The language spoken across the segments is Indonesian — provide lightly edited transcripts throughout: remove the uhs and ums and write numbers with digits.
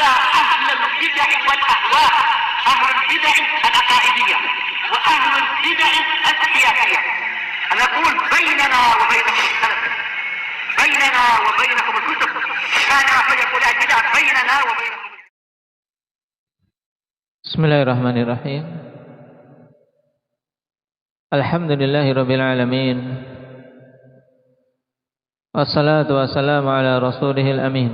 حتى أهل البدع والأهواء، أهل البدع العقائدية وأهل البدع السياسية. أنا أقول بيننا وبينكم السلف، بيننا وبينكم الكتب، كان فيقول البدع بيننا وبينكم. Bismillahirrahmanirrahim. Alhamdulillahirabbil alamin. Wassalatu wassalamu ala rasulihil amin.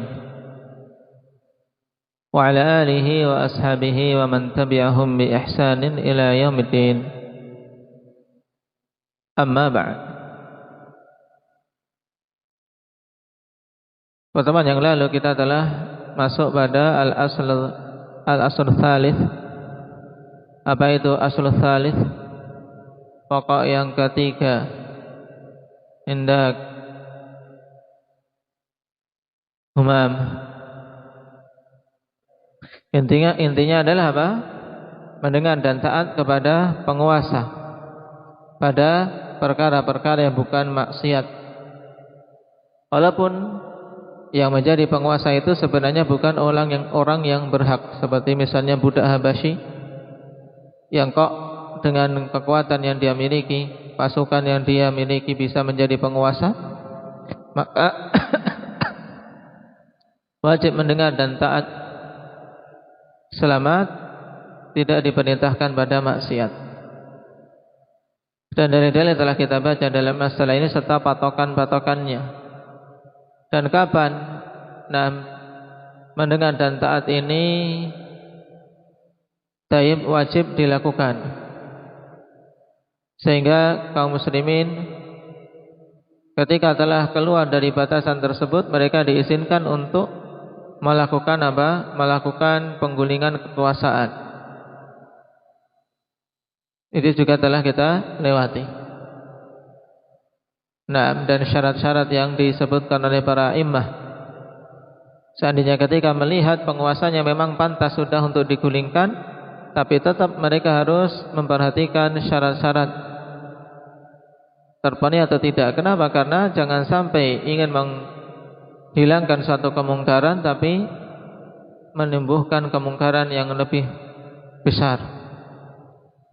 Wa ala alihi wa ashabihi wa man tabi'ahum bi ihsanin ila yaumiddin. Amma ba'd. Pertemuan yang lalu kita telah masuk pada al-asl tsalits. Apa itu asl tsalits? Pokok yang ketiga. Indak Humam. Intinya adalah apa? Mendengar dan taat kepada penguasa pada perkara-perkara yang bukan maksiat. Walaupun yang menjadi penguasa itu sebenarnya bukan orang yang berhak, seperti misalnya budak Habasyi yang kok dengan kekuatan yang dia miliki, pasukan yang dia miliki bisa menjadi penguasa, maka wajib mendengar dan taat selamat tidak diperintahkan pada maksiat. Dan dari dalil telah kita baca dalam masalah ini serta patokan-patokannya. Dan kapan mendengar dan taat ini wajib dilakukan, sehingga kaum muslimin ketika telah keluar dari batasan tersebut mereka diizinkan untuk melakukan apa? Melakukan penggulingan kekuasaan. Itu juga telah kita lewati. Dan syarat-syarat yang disebutkan oleh para imam. Seandainya ketika melihat penguasanya memang pantas sudah untuk digulingkan, tapi tetap mereka harus memperhatikan syarat-syarat terpenuhi atau tidak. Kenapa? Karena jangan sampai ingin hilangkan suatu kemungkaran tapi menimbulkan kemungkaran yang lebih besar.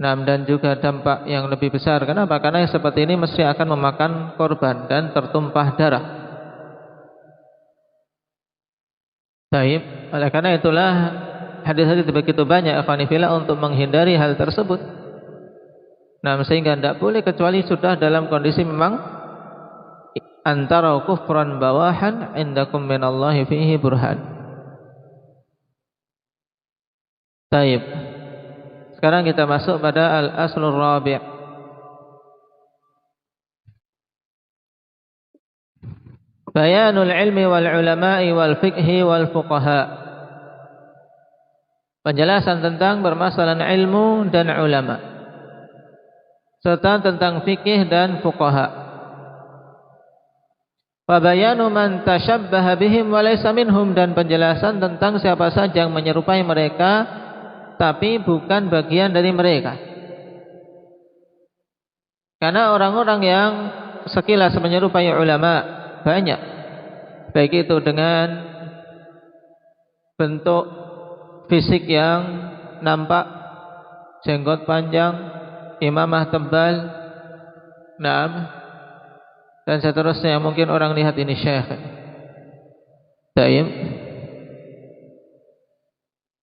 Dan juga dampak yang lebih besar. Kenapa? Karena yang seperti ini mesti akan memakan korban dan tertumpah darah. Baik, oleh karena itulah hadis-hadis begitu banyak afanifillah untuk menghindari hal tersebut. Sehingga tidak boleh kecuali sudah dalam kondisi memang antara kufran bawahan indakum minallahi fihi burhan. Baik. Sekarang kita masuk pada al-aslur rabi'. Bayanul ilmi wal ulama'i wal fiqhi wal fuqaha. Penjelasan tentang permasalahan ilmu dan ulama, serta tentang fikih dan fuqaha. Fabayanu man tashabbaha bihim wa laysa minhum, dan penjelasan tentang siapa saja yang menyerupai mereka tapi bukan bagian dari mereka. Karena orang-orang yang sekilas menyerupai ulama banyak, baik itu dengan bentuk fisik yang nampak, jenggot panjang, imamah tebal, dan seterusnya. Mungkin orang lihat ini syekh,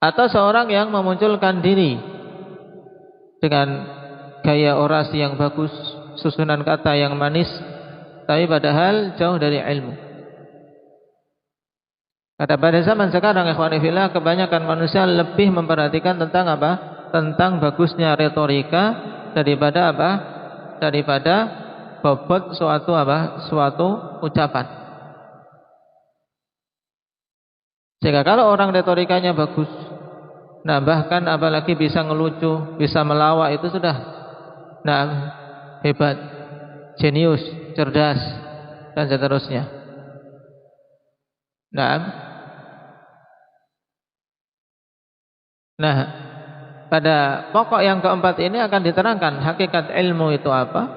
atau seorang yang memunculkan diri dengan gaya orasi yang bagus, susunan kata yang manis, tapi padahal jauh dari ilmu. Kata pada zaman sekarang, ikhwani fillah, kebanyakan manusia lebih memperhatikan tentang apa? Tentang bagusnya retorika daripada apa? Daripada bobot suatu apa? Suatu ucapan. Sehingga kalau orang retorikanya bagus, bahkan apalagi bisa ngelucu, bisa melawak, itu sudah hebat, jenius, cerdas, dan seterusnya. Pada pokok yang keempat ini akan diterangkan hakikat ilmu itu apa,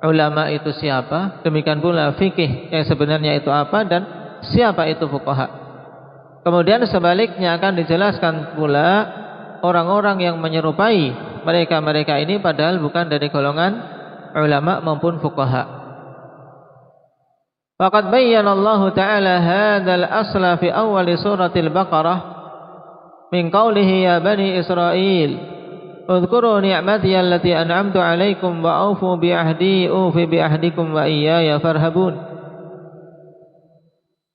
ulama itu siapa, demikian pula fikih yang sebenarnya itu apa, dan siapa itu fuqaha. Kemudian sebaliknya akan dijelaskan pula orang-orang yang menyerupai mereka-mereka ini padahal bukan dari golongan ulama maupun fuqaha. Faqad bayyana Allah Ta'ala hadzal asla fi awal suratil Baqarah min qawlihi ya bani Israil udhkuru ni'mati allati an'amtu 'alaikum wa aufu bi ahdi ufi bi ahdikum wa iyaya farhabun.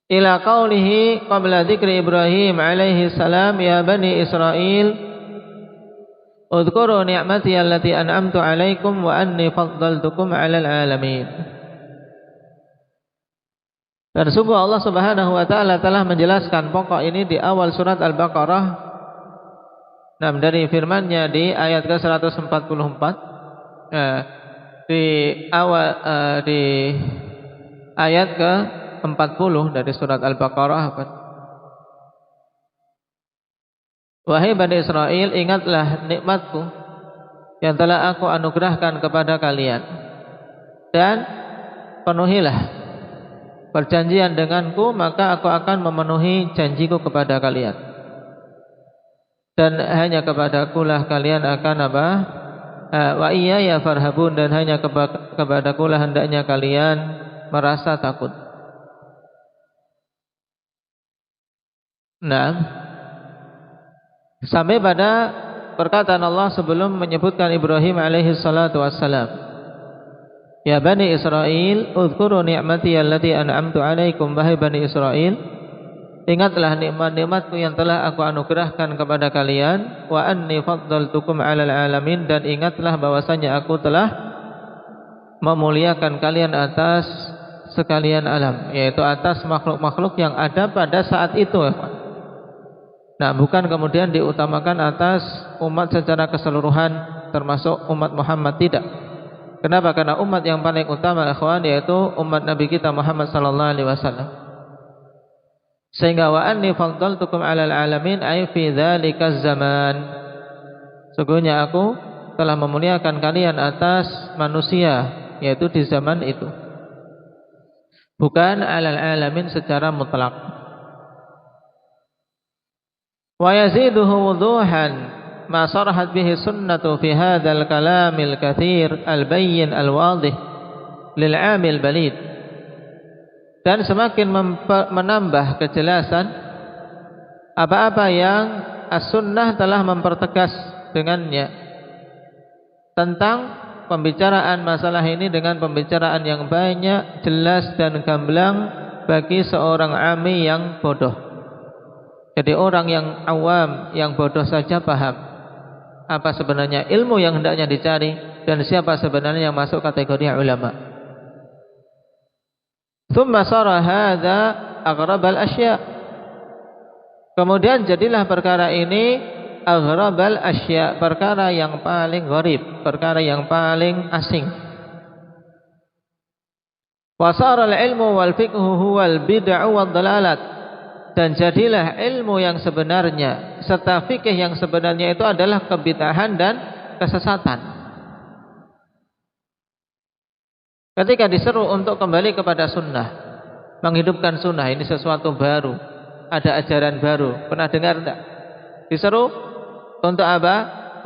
Ila qawlihi qabla dzikri Ibrahim alaihi salam ya bani Israil udhkuru ni'mati allati an'amtu 'alaikum wa anni faddaltukum 'alal 'alamin. Dan sungguh Allah Subhanahu wa taala telah menjelaskan pokok ini di awal surat Al-Baqarah. Dari firman-Nya di ayat ke-144 di awal di ayat ke-40 dari surat Al-Baqarah. Wahai Bani Israel, ingatlah nikmatku yang telah aku anugerahkan kepada kalian, dan penuhilah perjanjian denganku, maka aku akan memenuhi janjiku kepada kalian, dan hanya kepadakulah kalian akan wa iyaya farhabun, dan hanya kepadakulah hendaknya kalian merasa takut. Sampai pada perkataan Allah sebelum menyebutkan Ibrahim alaihi salatu wassalam. Ya Bani Israel, udhkuru ni'mati allati an'amtu 'alaikum, wahai Bani Israel, ingatlah nikmat-nikmatku yang telah aku anugerahkan kepada kalian, wa anni faddaltukum 'alal 'alamin, dan ingatlah bahwasanya aku telah memuliakan kalian atas sekalian alam, yaitu atas makhluk-makhluk yang ada pada saat itu. Bukan kemudian diutamakan atas umat secara keseluruhan termasuk umat Muhammad, tidak. Kenapa? Karena umat yang paling utama ikhwan yaitu umat Nabi kita Muhammad sallallahu alaihi wasallam. Sehingga wa anni faddaltukum 'alal 'alamin ay fi dzalikaz zaman. Sesungguhnya aku telah memuliakan kalian atas manusia, yaitu di zaman itu. Bukan 'alal 'alamin secara mutlak. Wa yaziduhu wuduhan ma sarahat bihi sunnatu fi hadzal kalamil katsir al-bayyin al-wadih lil 'amil balid. Dan semakin menambah kejelasan apa-apa yang as-sunnah telah mempertegas dengannya tentang pembicaraan masalah ini dengan pembicaraan yang banyak, jelas dan gamblang bagi seorang ami yang bodoh. Jadi orang yang awam, yang bodoh saja paham apa sebenarnya ilmu yang hendaknya dicari dan siapa sebenarnya yang masuk kategori ulama. Tsumma sara hadza aghrabal asya. Kemudian jadilah perkara ini aghrabal asya, perkara yang paling gharib, perkara yang paling asing. Wa sara al-ilmu wal fiqhu huwal bid'ah wad dalalat. Dan jadilah ilmu yang sebenarnya serta fikih yang sebenarnya itu adalah kebid'ahan dan kesesatan. Ketika diseru untuk kembali kepada sunnah, menghidupkan sunnah, ini sesuatu baru, ada ajaran baru. Pernah dengar enggak? Diseru untuk apa?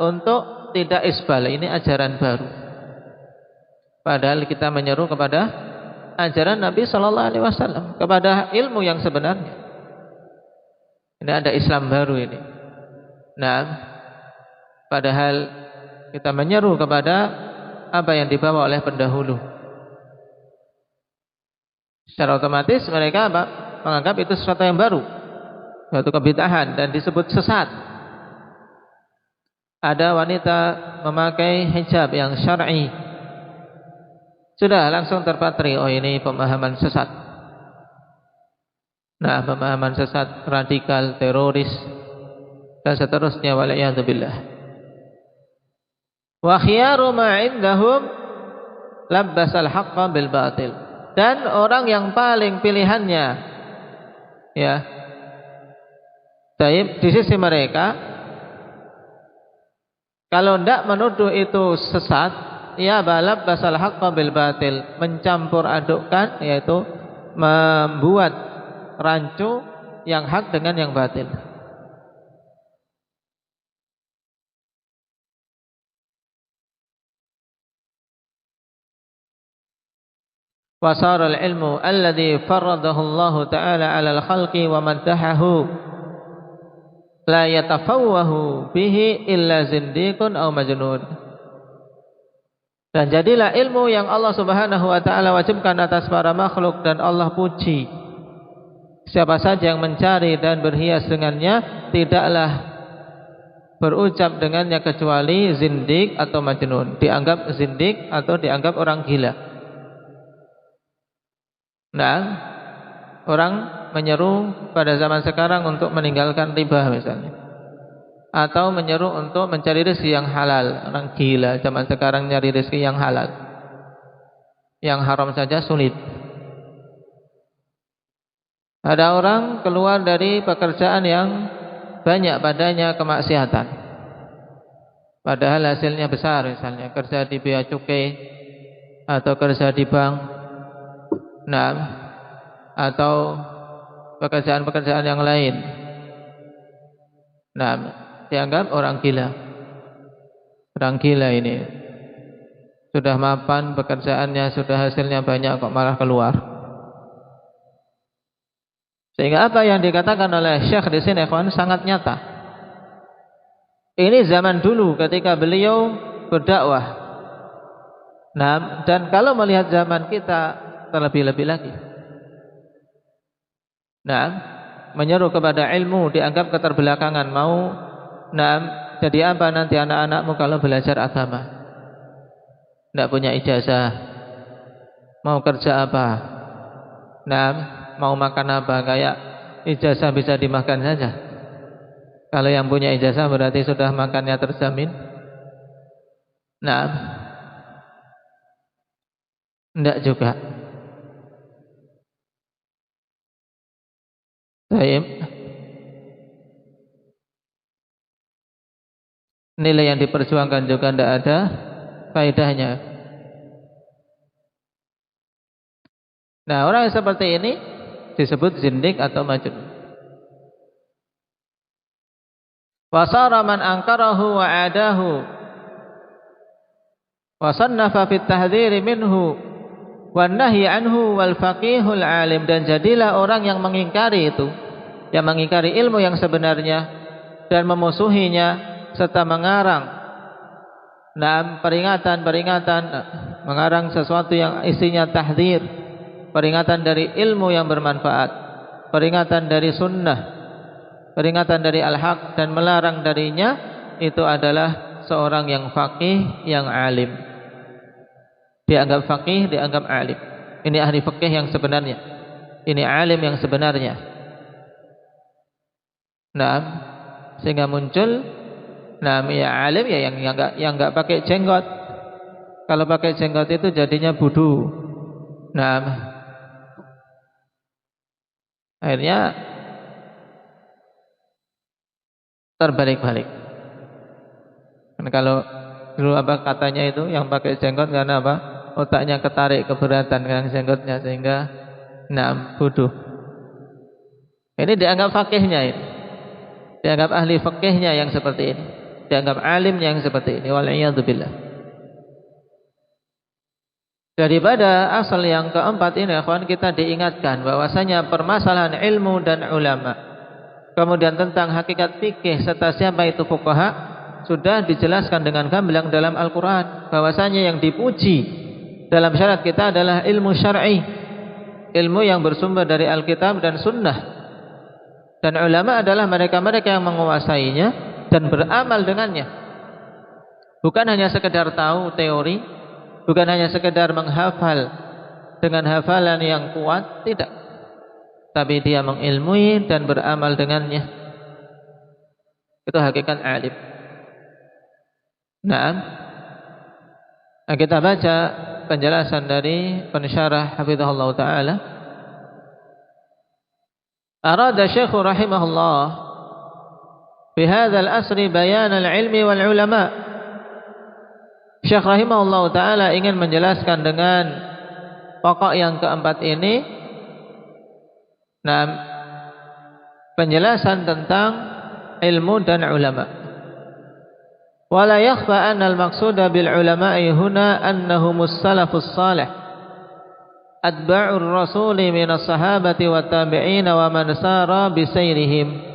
Untuk tidak isbal, ini ajaran baru. Padahal kita menyeru kepada ajaran Nabi sallallahu alaihi wasallam, kepada ilmu yang sebenarnya. Ini ada Islam baru ini. Padahal kita menyeru kepada apa yang dibawa oleh pendahulu. Secara otomatis mereka menganggap itu sesuatu yang baru, suatu kebid'ahan, dan disebut sesat. Ada wanita memakai hijab yang syar'i, sudah langsung terpatri, oh ini pemahaman sesat. Pemahaman sesat, radikal, teroris, dan seterusnya, wal'iyadzubillah. Wa khiyaru ma indahum labbasal haqqa bil batil. Dan orang yang paling pilihannya di sisi mereka, kalau tidak menuduh itu sesat, labbasal haqqa bil batil, mencampur adukkan, yaitu membuat rancu yang hak dengan yang batil. Wa sara al-ilmu alladhi faradahu Allah Ta'ala 'ala al-khalqi wa maddahahu la yatafawwahu bihi illa zindiqun aw majnun. Dan jadilah ilmu yang Allah Subhanahu wa taala wajibkan atas para makhluk dan Allah puji. Siapa saja yang mencari dan berhias dengannya tidaklah berucap dengannya kecuali zindik atau majnun, dianggap zindik atau dianggap orang gila. Nah, orang menyeru pada zaman sekarang untuk meninggalkan riba misalnya, atau menyeru untuk mencari rezeki yang halal. Orang gila zaman sekarang nyari rezeki yang halal, yang haram saja sulit. Ada orang keluar dari pekerjaan yang banyak padanya kemaksiatan, padahal hasilnya besar, misalnya kerja di bea cukai atau kerja di bank, nah, atau pekerjaan-pekerjaan yang lain. Nah, dianggap orang gila. Orang gila ini sudah mapan pekerjaannya, sudah hasilnya banyak kok malah keluar. Sehingga apa yang dikatakan oleh Syekh di sini, ikhwan, sangat nyata. Ini zaman dulu ketika beliau berdakwah. Nah, dan kalau melihat zaman kita terlebih-lebih lagi. Nah, menyeru kepada ilmu dianggap keterbelakangan. Mau jadi apa nanti anak-anakmu kalau belajar agama? Tidak punya ijazah. Mau kerja apa? Nah, mau makan apa? Kayak ijazah bisa dimakan saja. Kalau yang punya ijazah berarti sudah makannya terjamin. Nah, tidak juga. Baik. Nilai yang diperjuangkan juga tidak ada faedahnya. Nah, orang yang seperti ini disebut zindik atau majnun. Wa sara man ankarahu wa adahu wa sannafa fit tahdhiri minhu wan nahyi anhu wal faqihul alim. Dan jadilah orang yang mengingkari itu, yang mengingkari ilmu yang sebenarnya dan memusuhinya, serta mengarang peringatan-peringatan, mengarang sesuatu yang isinya tahdzir, peringatan dari ilmu yang bermanfaat, peringatan dari sunnah, peringatan dari al-haq, dan melarang darinya, itu adalah seorang yang faqih, yang alim. Dianggap faqih, dianggap alim. Ini ahli fikih yang sebenarnya, ini alim yang sebenarnya. Nah, sehingga muncul ya alim ya yang enggak pakai jenggot. Kalau pakai jenggot itu jadinya bodoh. Nah, akhirnya terbalik-balik. Dan kalau dulu apa katanya itu yang pakai jenggot karena apa? Otaknya ketarik keberatan dengan jenggotnya sehingga bodoh. Ini dianggap fakihnya ini. Dianggap ahli fakihnya yang seperti ini. Dianggap alimnya yang seperti ini. Wal'iyadzubillah. Daripada asal yang keempat ini, ikhwan, kita diingatkan bahwasanya permasalahan ilmu dan ulama, kemudian tentang hakikat fikih serta siapa itu fuqaha, sudah dijelaskan dengan gamblang dalam Al-Quran. Bahwasanya yang dipuji dalam syariat kita adalah ilmu syar'i, ilmu yang bersumber dari Alkitab dan Sunnah. Dan ulama adalah mereka-mereka yang menguasainya dan beramal dengannya. Bukan hanya sekedar tahu teori, bukan hanya sekedar menghafal dengan hafalan yang kuat, tidak. Tapi dia mengilmui dan beramal dengannya. Itu hakikat alim. Nah, kita baca penjelasan dari pensyarah hafizahullah ta'ala. Arada Syekh rahimahullah fi hadzal asri bayan al-ilmi wal ulama. Syekh rahimahullah ta'ala ingin menjelaskan dengan pokok yang keempat ini penjelasan tentang ilmu dan ulama. Wala yakhfa anna al-maqsuda bil ulama'i huna annahumus salafus salih atba'ur rasuli minas sahabati wat tabi'in wa man sara bisairihim.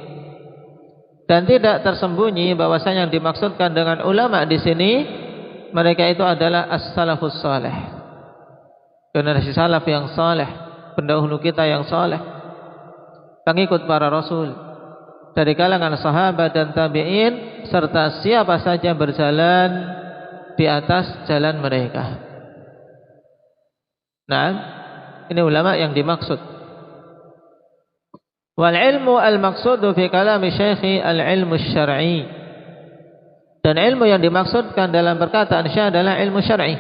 Dan tidak tersembunyi bahwasanya yang dimaksudkan dengan ulama di sini mereka itu adalah as-salafus salih, generasi salaf yang saleh, pendahulu kita yang saleh, pengikut para rasul dari kalangan sahabat dan tabi'in serta siapa saja berjalan di atas jalan mereka. Nah, ini ulama yang dimaksud. Wal ilmu al-maqsudu fi kalami syekhi al-ilmu syar'i. Dan ilmu yang dimaksudkan dalam perkataan Syekh adalah ilmu syar'i.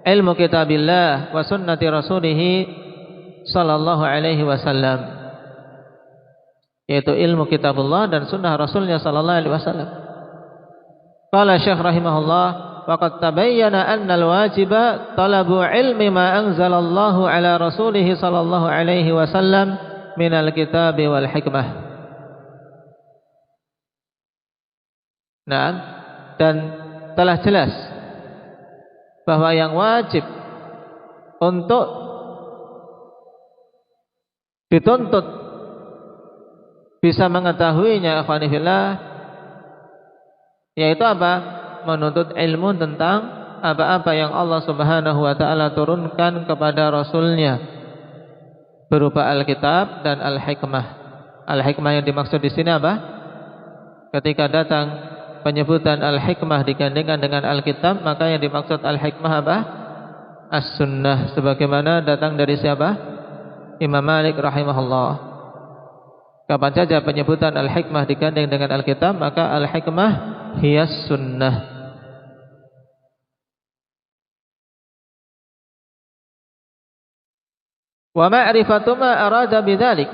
Ilmu kitabillah wa sunnati rasulih sallallahu alaihi wasallam. Yaitu ilmu kitabullah dan sunnah rasulnya sallallahu alaihi wasallam. Qala Syekh rahimahullah, waqad tabayyana anna al-wajiba talabu ilmi ma anzalallahu ala rasulih sallallahu alaihi wasallam minal kitabi wal hikmah. Nah, dan telah jelas bahwa yang wajib untuk dituntut bisa mengetahuinya akhwani fillah, yaitu apa? Menuntut ilmu tentang apa-apa yang Allah Subhanahu wa taala turunkan kepada rasulnya berupa Alkitab dan Al-Hikmah. Al-Hikmah yang dimaksud di sini apa? Ketika datang penyebutan Al-Hikmah digandengkan dengan Alkitab, maka yang dimaksud Al-Hikmah apa? As-Sunnah, sebagaimana datang dari siapa? Imam Malik rahimahullah. Kapan saja penyebutan Al-Hikmah digandeng dengan Alkitab, maka Al-Hikmah hiyas sunnah. Wa ma'rifatu ma arada bidzalik.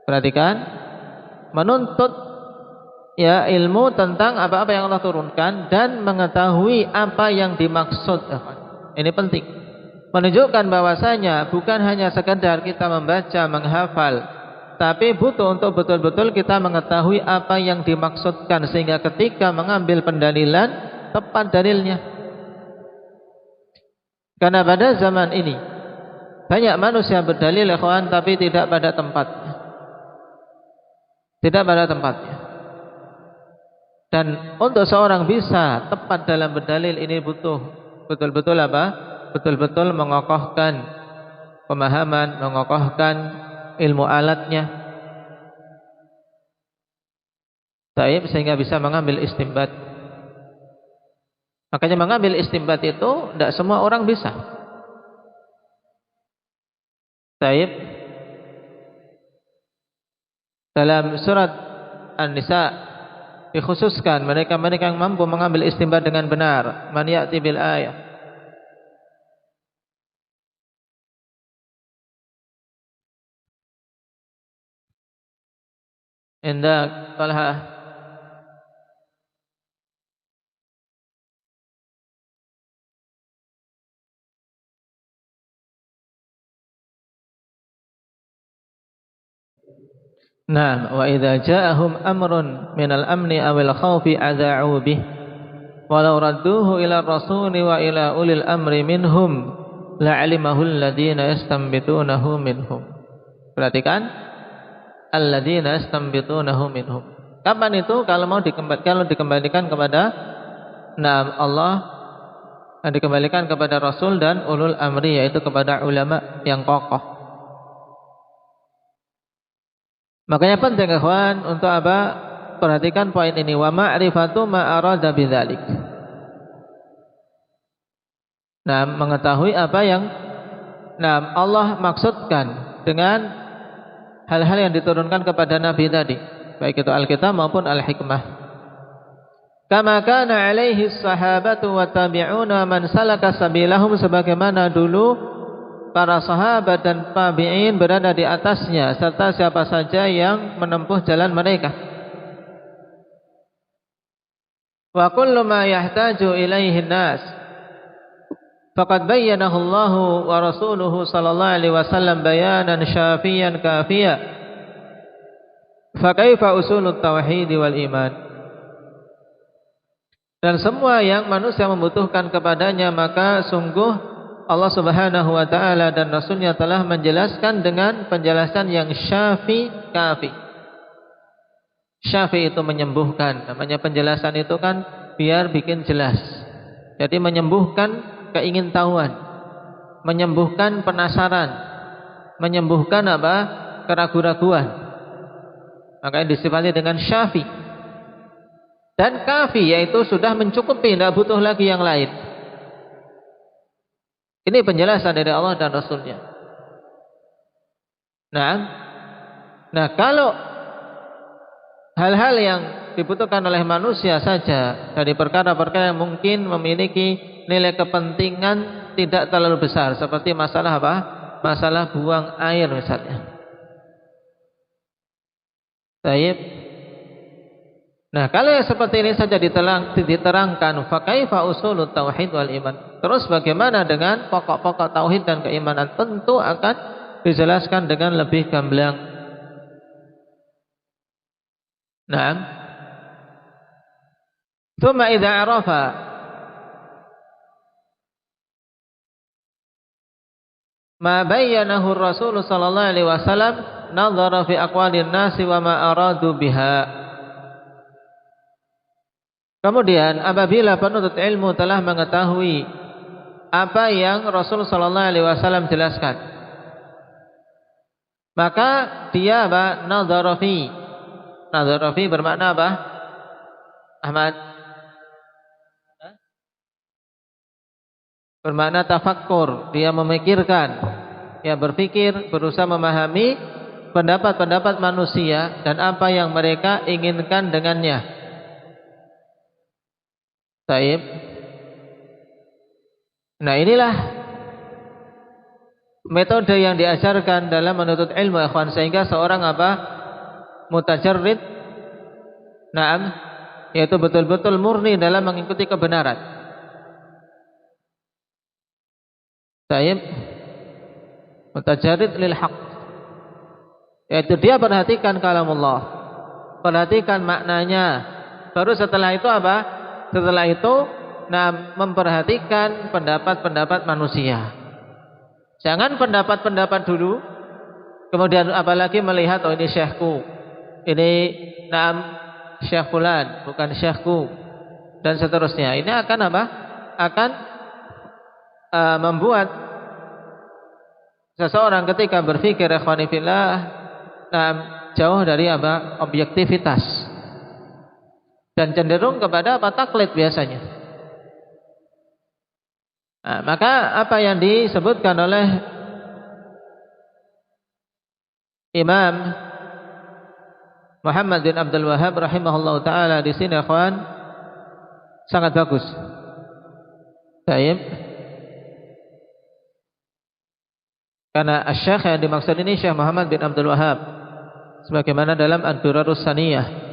Perhatikan, menuntut ya ilmu tentang apa-apa yang Allah turunkan dan mengetahui apa yang dimaksud. Ini penting. Menunjukkan bahwasanya bukan hanya sekedar kita membaca, menghafal, tapi butuh untuk betul-betul kita mengetahui apa yang dimaksudkan sehingga ketika mengambil pendalilan tepat dalilnya. Karena pada zaman ini banyak manusia berdalil ikhwan tapi tidak pada tempatnya. Tidak pada tempatnya. Dan untuk seorang bisa tepat dalam berdalil ini butuh betul-betul apa? Betul-betul mengokohkan pemahaman, mengokohkan ilmu alatnya, taib, sehingga bisa mengambil istinbat. Makanya mengambil istinbat itu tidak semua orang bisa. Taib. Dalam surat An-Nisa dikhususkan mereka-mereka yang mampu mengambil istinbat dengan benar, man ya'ti bil ayah. Indah Talha. Nah, wa idza ja'ahum amrun minal amni awil khawfi adza'u bih walau radduhu ila rasuli wa ila ulil amri minhum la'alimahu alladhina yastanbitunahu minhum. Perhatikan, alladzina yastanbitunahu minhum. Kapan itu? Kalau dikembalikan kepada Allah, dikembalikan kepada Rasul dan ulul amri, yaitu kepada ulama yang kokoh. Makanya penting ikhwan untuk apa? Perhatikan poin ini, wa ma'rifatu ma arada bidzalik. Nah, mengetahui apa yang Allah maksudkan dengan hal-hal yang diturunkan kepada Nabi tadi, baik itu Alkitab maupun Al-Hikmah. Kama kana alaihi sahabatu wa tabi'una man salaka sabilahum, sebagaimana dulu para sahabat dan tabi'in berada di atasnya, serta siapa saja yang menempuh jalan mereka. Wa kullu ma yahtaju ilaihi an-nas faqad bayyanahu Allah wa rasuluhu sallallahu alaihi wasallam bayanan syafiyan kafiya Fa kaifa usulut tauhid wal iman? Dan semua yang manusia membutuhkan kepadanya, maka sungguh Allah Subhanahu wa taala dan Rasulnya telah menjelaskan dengan penjelasan yang syafi kafi. Syafi itu menyembuhkan. Namanya penjelasan itu kan biar bikin jelas. Jadi menyembuhkan keingintahuan, menyembuhkan penasaran, menyembuhkan apa? Keraguan-raguan. Makanya disifati dengan syafi. Dan kafi, yaitu sudah mencukupi, tidak butuh lagi yang lain. Ini penjelasan dari Allah dan Rasulnya. Nah, kalau hal-hal yang dibutuhkan oleh manusia saja dari perkara-perkara yang mungkin memiliki nilai kepentingan tidak terlalu besar, seperti masalah apa? Masalah buang air misalnya. Baik. Nah, kalau yang seperti ini saja diterangkan, fa kaifa usulut tauhid wal iman? Terus bagaimana dengan pokok-pokok tauhid dan keimanan? Tentu akan dijelaskan dengan lebih gamblang. Nah, thumma idza arafa ma bayyanahu Rasul sallallahu alaihi wasallam nadhara fi aqwalin nasi wa ma aradu biha. Kemudian apabila penuntut ilmu telah mengetahui apa yang Rasul sallallahu alaihi wasallam jelaskan, maka dia apa? Nadhara fi. Nadhara fi bermakna apa? Ahmad? Bermakna tafakkur, dia memikirkan, dia berpikir, berusaha memahami pendapat-pendapat manusia dan apa yang mereka inginkan dengannya. Baik. Nah, inilah metode yang diajarkan dalam menuntut ilmu, ikhwan, sehingga seorang apa? Mutajarrid. Naam, yaitu betul-betul murni dalam mengikuti kebenaran. Baik. Mutajarrid lil haq. Yaitu dia perhatikan kalamullah, perhatikan maknanya. Baru setelah itu apa? Setelah itu, memperhatikan pendapat-pendapat manusia. Jangan pendapat-pendapat dulu, kemudian apalagi melihat, oh ini syekhku, ini syekh fulan, bukan syekhku, dan seterusnya. Ini akan apa? Akan membuat seseorang ketika berpikir ikhwani fillah, jauh dari apa? Objektivitas. Dan cenderung kepada apa? Taklid biasanya. Nah, maka apa yang disebutkan oleh Imam Muhammad bin Abdul Wahhab rahimahullah taala di sini, ikhwan, sangat bagus. Baik. Karena asy-syekh yang dimaksud ini Syekh Muhammad bin Abdul Wahhab, sebagaimana dalam Ad-Durarus Saniyah.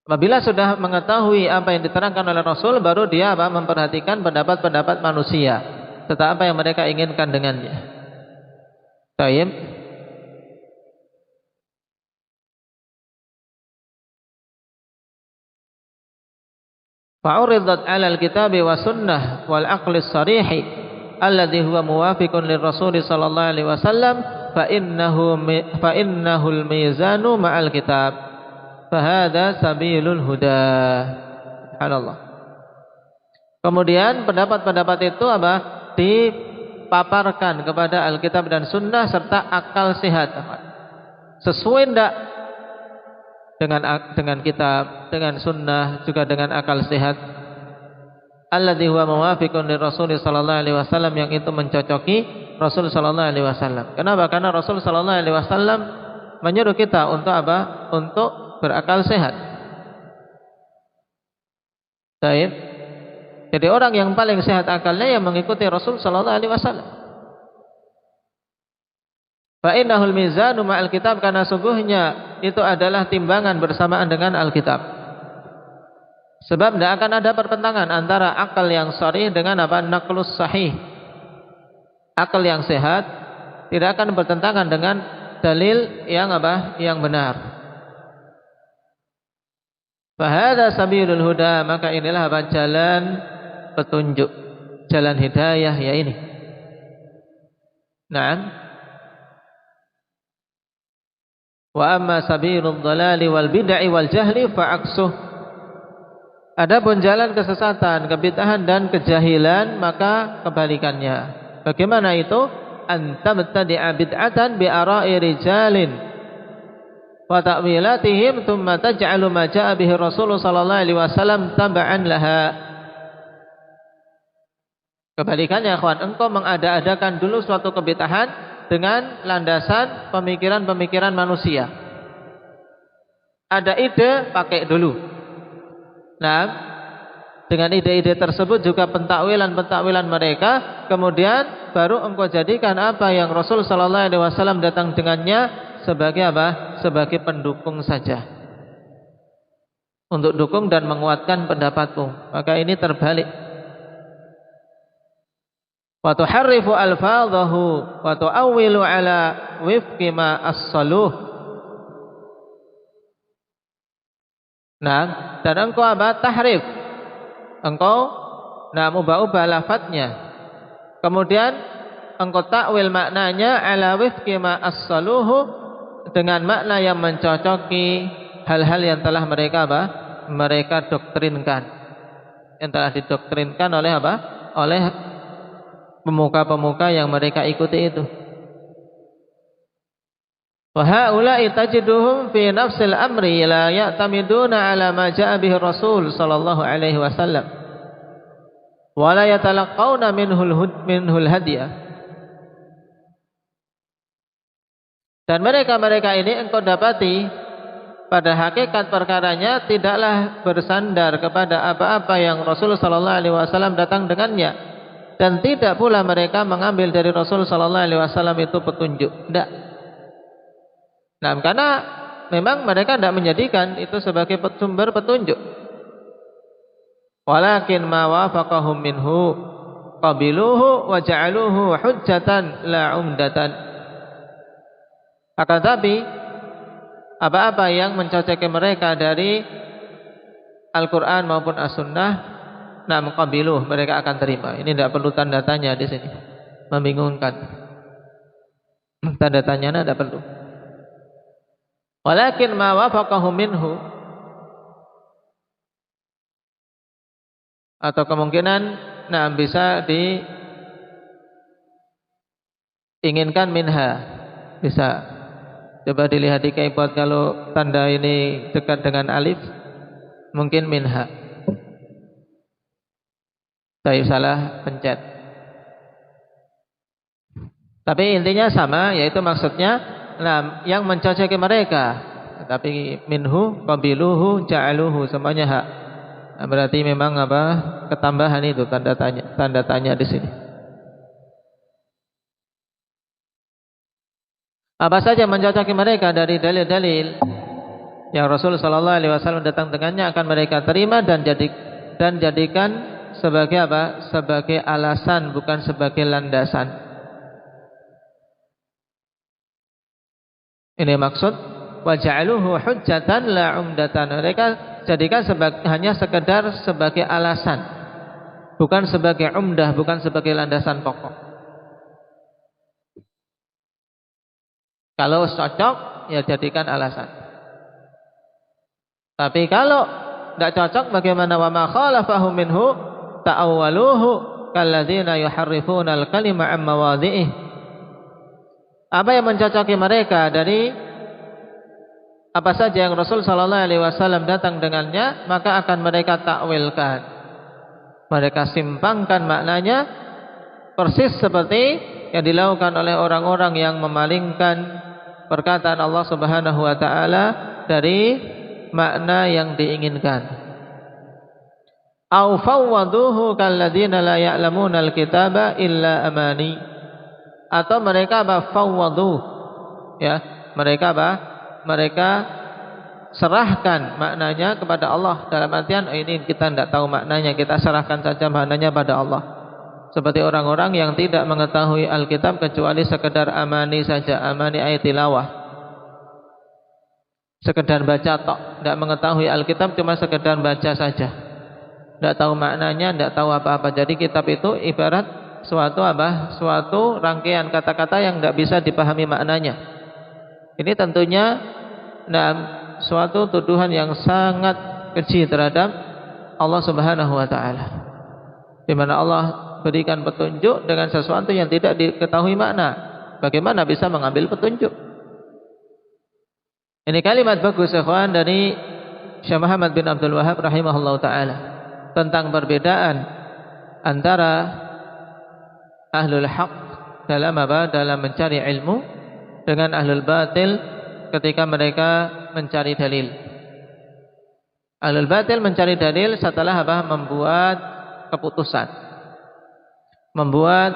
Apabila sudah mengetahui apa yang diterangkan oleh Rasul, baru dia apa? Memperhatikan pendapat-pendapat manusia tentang apa yang mereka inginkan dengannya. Baik. Fa'uridat 'alal kitabi wa sunnah wal aqli sharih alladhi huwa muwafiqun lirrasul sallallahu alaihi wasallam fa innahul mizanu ma'al kitab. Fahada sabilul huda. Subhanallah. Kemudian pendapat-pendapat itu apa? Dipaparkan kepada Alkitab dan Sunnah serta akal sehat. Sesuai tidak dengan kitab, dengan Sunnah, juga dengan akal sehat. Alladzi huwa muwafiqun lirrasul sallallahu alaihi wasallam, yang itu mencocoki Rasul sallallahu alaihi wasallam. Kenapa? Karena Rasul sallallahu alaihi wasallam menyuruh kita untuk apa? Untuk berakal sehat. Baik. Jadi orang yang paling sehat akalnya yang mengikuti Rasul sallallahu alaihi wasallam. Fa innahul mizanu ma'al kitab, karena sungguhnya itu adalah timbangan bersamaan dengan Alkitab. Sebab tidak akan ada pertentangan antara akal yang sharih dengan apa? Naqlus sahih. Akal yang sehat tidak akan bertentangan dengan dalil yang apa? Yang benar. Fahada sabilul huda, maka inilah apa? Jalan petunjuk, jalan hidayah ya ini. Naam. Wa amma sabilul dhalali wal bid'ah wal jahli fa'aksuh. Adapun jalan kesesatan, kebid'ahan dan kejahilan, maka kebalikannya. Bagaimana itu? Antabtadi'a bid'atan bi ara'i rijalin wa ta'wilatihim thumma taj'alu ma ja'a bihi Rasulullah sallallahu alaihi wasallam tab'an laha. Kebalikannya, ikhwan, engkau mengada-adakan dulu suatu kebid'ahan dengan landasan pemikiran-pemikiran manusia. Ada ide, pakai dulu. Nah, dengan ide-ide tersebut juga pentakwilan-pentakwilan mereka, kemudian baru engkau jadikan apa yang Rasul sallallahu alaihi wasallam datang dengannya sebagai apa? Sebagai pendukung saja, untuk dukung dan menguatkan pendapatmu. Maka ini terbalik. Wa tuharrifu alfadhahu wa tu'awwilu ala wifqi ma as-saluh. Nah, dan engkau apa? Tahrif. Engkau ubah-ubah lafadznya. Kemudian engkau takwil maknanya ala wifqi ma as-saluhu, dengan makna yang mencocoki hal-hal yang telah mereka apa? Mereka doktrinkan. Yang telah didoktrinkan oleh apa? Oleh pemuka-pemuka yang mereka ikuti itu. Wa haula'i tajiduhum fi nafsil amri la ya'tamiduna ala ma ja'a bihi Rasul sallallahu alaihi wasallam wa la yatalaqawna minhul hadiyah. Dan mereka-mereka ini engkau dapati pada hakikat perkaranya tidaklah bersandar kepada apa-apa yang Rasul sallallahu alaihi wasallam datang dengannya, dan tidak pula mereka mengambil dari Rasul sallallahu alaihi wasallam itu petunjuk. Tidak. Nah, karena memang mereka tidak menjadikan itu sebagai sumber petunjuk. Walakin ma wafaqahum minhu qabiluhu wa ja'aluhu hujjatan la umdatan. Akan tapi apa-apa yang mencocoki mereka dari Al-Quran maupun As-Sunnah, qabiluh, mereka akan terima. Ini tidak perlu tanda tanya di sini, membingungkan. Tanda tanya tidak perlu. Walakin ma wafaqahum minhu, atau kemungkinan bisa diinginkan minha, bisa. Coba dilihat di keyboard, kalau tanda ini dekat dengan alif, mungkin minha. Saya salah pencet. Tapi intinya sama, yaitu maksudnya yang mencocoki mereka. Tapi minhu, qabiluhu, ja'aluhu, semuanya hak. Berarti memang ketambahan itu tanda tanya di sini. Apa saja mencocoki mereka dari dalil-dalil yang Rasul sallallahu alaihi wasallam datang dengannya akan mereka terima dan jadikan sebagai apa? Sebagai alasan, bukan sebagai landasan. Ini maksud wa ja'aluhu hujjatan la umdatan. Mereka jadikan hanya sekedar sebagai alasan, bukan sebagai umdah, bukan sebagai landasan pokok. Kalau cocok, ya jadikan alasan. Tapi kalau tidak cocok, bagaimana? Wa ma khalafahu minhu ta'awwaluhu kalladzina yuharrifuna al-kalima 'an mawadhi'ih. Apa yang mencocoki mereka dari apa saja yang Rasul sallallahu alaihi wasallam datang dengannya, maka akan mereka takwilkan. Mereka simpangkan maknanya persis seperti yang dilakukan oleh orang-orang yang memalingkan perkataan Allah Subhanahu wa taala dari makna yang diinginkan. Au fawwaduhu kalladzina la ya'lamuna al-kitaba illa amani. Atau mereka fawwadu, ya, mereka serahkan maknanya kepada Allah, dalam artian ini kita tidak tahu maknanya, kita serahkan saja maknanya pada Allah. seperti orang-orang yang tidak mengetahui Alkitab kecuali sekedar amani saja, amani ayat tilawah, sekedar baca tok, tidak mengetahui Alkitab, cuma sekedar baca saja, tidak tahu maknanya, tidak tahu apa-apa. Jadi kitab itu ibarat suatu suatu rangkaian kata-kata yang tidak bisa dipahami maknanya. Ini tentunya suatu tuduhan yang sangat keji terhadap Allah Subhanahu wa taala, di mana Allah berikan petunjuk dengan sesuatu yang tidak diketahui makna. Bagaimana bisa mengambil petunjuk? Ini kalimat bagus ikhwan dari Syekh Muhammad bin Abdul Wahhab rahimahullahu taala tentang perbedaan antara ahlul haq dalam dalam mencari ilmu dengan ahlul batil ketika mereka mencari dalil. Ahlul batil mencari dalil setelah membuat keputusan, membuat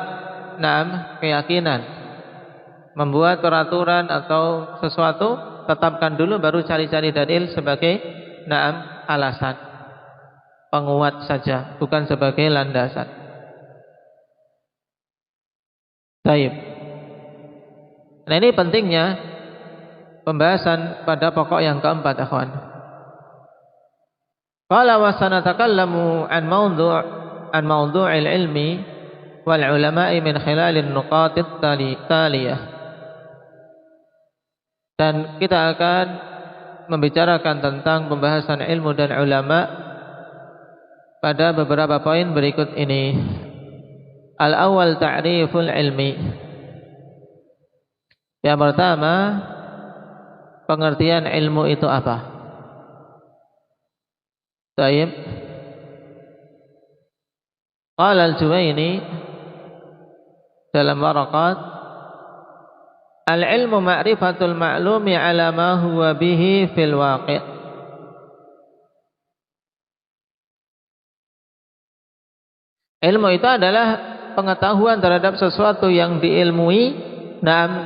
keyakinan, membuat peraturan atau sesuatu, tetapkan dulu baru cari-cari dalil sebagai alasan, penguat saja, bukan sebagai landasan. Baik. Nah, ini pentingnya pembahasan pada pokok yang keempat, akhwan. Qala wa sanatakallamu an mawdu'il ilmi wal ulama'i min khilalin nuqatit taliyah. Dan kita akan membicarakan tentang pembahasan ilmu dan ulama pada beberapa poin berikut ini. Al-awwal ta'riful ilmi. Yang pertama, pengertian ilmu itu apa? Baik. Qala al-Juwayni dalam Waraqat, al-ilmu ma'rifatul ma'lumi ala ma huwa bihi fil waqi'. Ilmu itu adalah pengetahuan terhadap sesuatu yang diilmui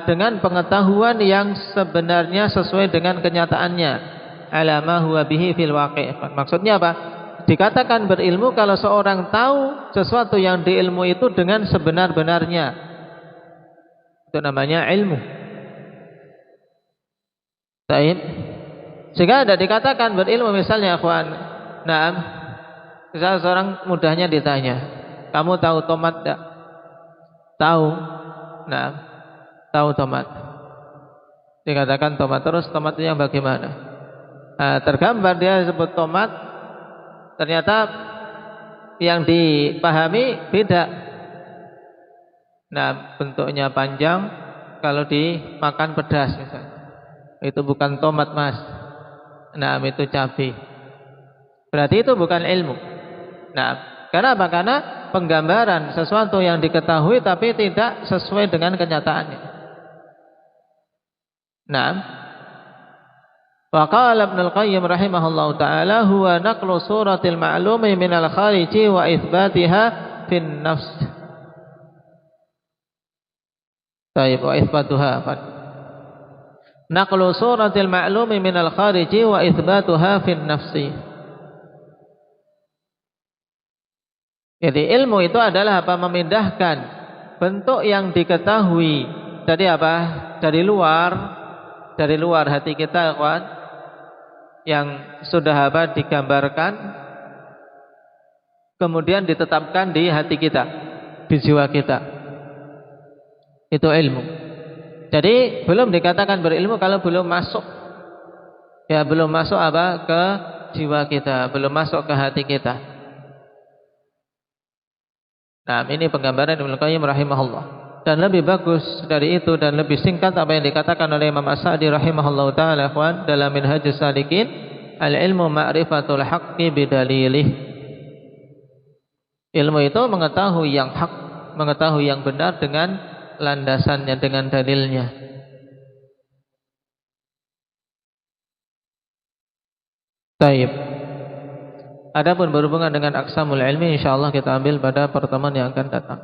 dengan pengetahuan yang sebenarnya sesuai dengan kenyataannya. Ala ma huwa bihi fil waqi'. Maksudnya apa? Dikatakan berilmu kalau seorang tahu sesuatu yang diilmu itu dengan sebenar-benarnya. Itu namanya ilmu. Baik. Sehingga ada dikatakan berilmu, misalnya akhwan. Misalnya seorang mudahnya ditanya, kamu tahu tomat enggak? Tahu. Tahu tomat. Dikatakan tomat, terus tomatnya yang bagaimana? Tergambar dia sebut tomat, ternyata yang dipahami beda. Bentuknya panjang, kalau dimakan pedas misalnya. Itu bukan tomat, Mas. Itu cabai. Berarti itu bukan ilmu. Karena apa? Karena penggambaran sesuatu yang diketahui tapi tidak sesuai dengan kenyataannya. Wa qala Ibnu Al-Qayyim rahimahullahu taala huwa naqlu suratil ma'lumi minal khariji wa itsbatiha fin nafs. Baik, wa itsbatuha. Naqlu suratil ma'lumi minal khariji wa itsbatuha fin nafsi. Jadi ilmu itu adalah apa? Memindahkan bentuk yang diketahui dari apa? Dari luar hati kita, kawan, yang sudah digambarkan, kemudian ditetapkan di hati kita, di jiwa kita. Itu ilmu. Jadi belum dikatakan berilmu kalau belum masuk, belum masuk ke jiwa kita, belum masuk ke hati kita. Ini penggambaran Ibnu Qayyim rahimahullah. Dan lebih bagus dari itu dan lebih singkat apa yang dikatakan oleh Imam As-Sa'di rahimahullahu taala, ikhwan, dalam Minhajus Salikin, al-ilmu ma'rifatul haqqi bidalilih. Ilmu itu mengetahui yang hak, mengetahui yang benar dengan landasannya, dengan dalilnya. Baik. Adapun berhubungan dengan aqsamul ilmi, insyaallah kita ambil pada pertemuan yang akan datang.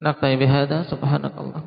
Naktabi bihadza, subhanakallah.